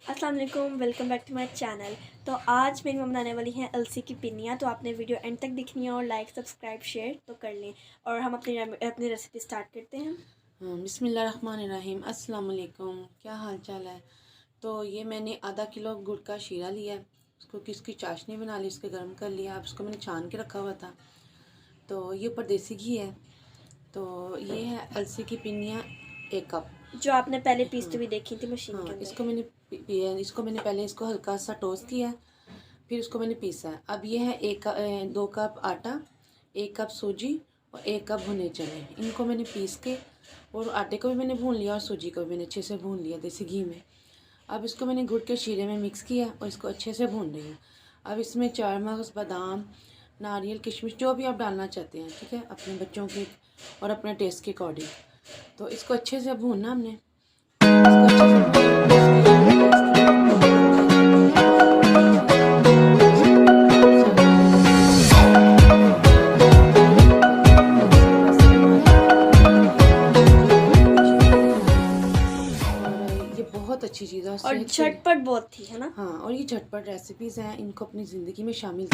अस्सलाम वालेकुम, welcome back to my channel. तो आज मेरी मम्मी बनाने वाली हैं अलसी की पिन्नियाँ। तो आपने वीडियो एंड तक देखनी है और लाइक सब्सक्राइब शेयर तो कर लें। और हम अपनी रेसिपी स्टार्ट करते हैं। बिस्मिल्लाहिर्रहमानिर्रहीम। अस्सलाम वालेकुम। क्या हाल चाल है। तो ये मैंने आधा किलो गुड़ का शीरा लिया है, उसको किसकी चाशनी बना ली, उसके गर्म कर लिया। अब उसको मैंने छान के रखा हुआ था। तो ये ऊपर देसी घी है। तो ये है अलसी की पिन्नियाँ 1 कप, जो आपने पहले पीसते हाँ हुए देखी थी मशीन के हाँ। अंदर। इसको मैंने पहले इसको हल्का सा टोस्ट किया, फिर इसको मैंने पीसा है। अब ये है 2 कप आटा, 1 कप सूजी और 1 कप भुने चने। इनको मैंने पीस के, और आटे को भी मैंने भून लिया और सूजी को भी मैंने अच्छे से भून लिया देसी घी में। अब इसको मैंने गुड़ के शीरे में मिक्स किया और इसको अच्छे से भून रही हूँ। अब इसमें चार मगज़, बादाम, नारियल, किशमिश, जो भी आप डालना चाहते हैं, ठीक है, अपने बच्चों के और अपने टेस्ट के अकॉर्डिंग। तो इसको अच्छे से भूनना हमने। इसको अच्छे से बहुत अच्छी चीज़ है और सेहत के लिए। झटपट बहुत थी, है ना। हाँ, और ये झटपट रेसिपीज़ हैं, इनको अपनी ज़िंदगी में शामिल